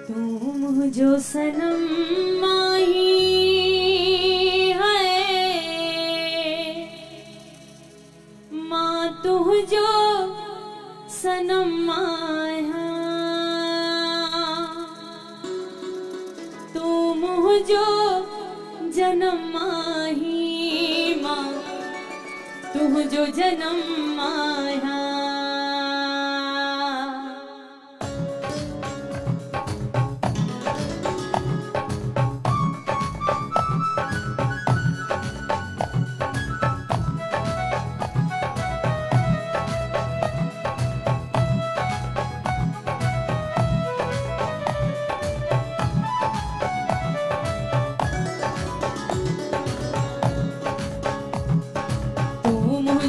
तुम जो सनम माही है माँ तुम जो सनम माया तुम जो जन्म माही माँ तुम जो जन्म माया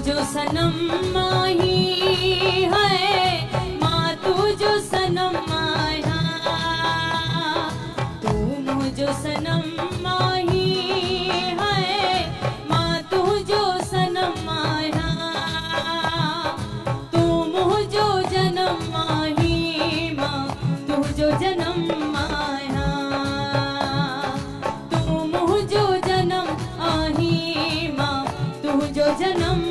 जो सनम माही है माँ तू जो सनम माया तुम जो सनम माही है माँ तू जो सनम माया तुम जो जन्म माही माँ तू जो जन्म माया तुम जो जन्म आही माँ तू जो जन्म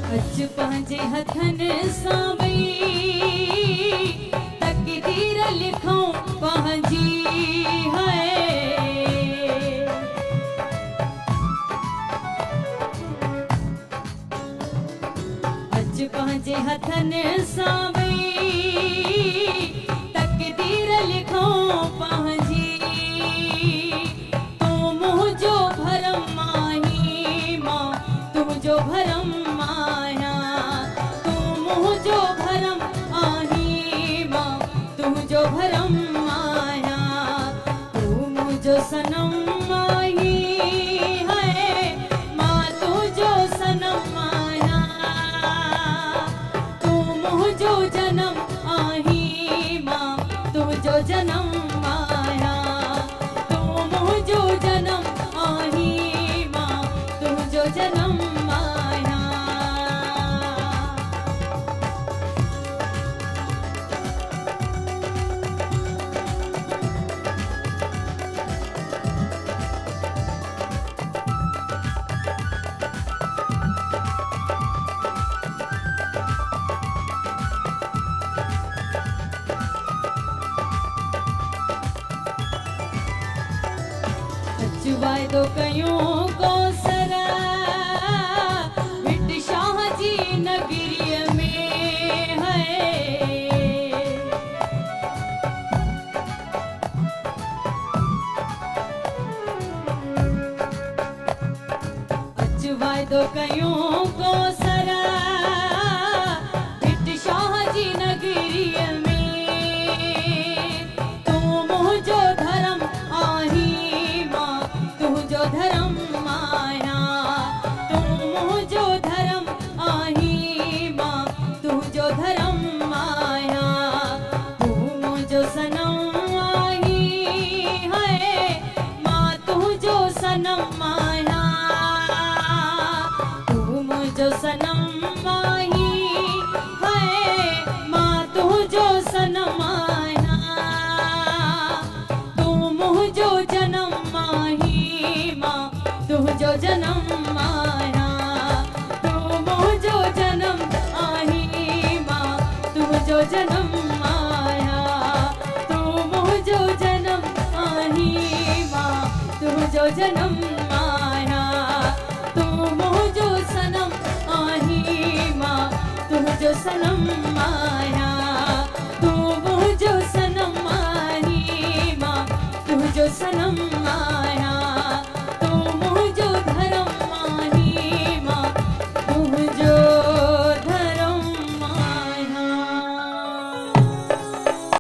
अच पंहिंजे हथनि सां भई तक़दीर लिखूं पंहिंजी है अच पंहिंजे हथनि सां भई तक़दीर लिखूं पंहिंजी तूं मुंहिंजो भरम माही मां तुंहिंजो भरम भरम माया तुम जो सनम माही है माँ तू जो सनम माया तुम जो जन्म आही माँ तू जो जन्म माया तुम जो जन्म आही माँ तू जो जन्म माया वायदो कयूं कौसर बिट शाह जी नगरीअ में है अच वायदो कयूं कौसर बिट शाह जी नगरीअ में तूं मुंहिंजो धर्म आही धर्म माया तुम जो धर्म आही माँ तू जो धर्म माया तुम जो सनम आही है माँ तू जो सनम माया तुम जो सनम आही है माँ तू जो सनम माया तुम जो जन्म तू जो जन्म माया तुम जो जन्म आही माँ तू जो जन्म माया तुम जो जन्म आही माँ तू जो जन्म माया तुम जो सनम आही माँ तू जो सनम माया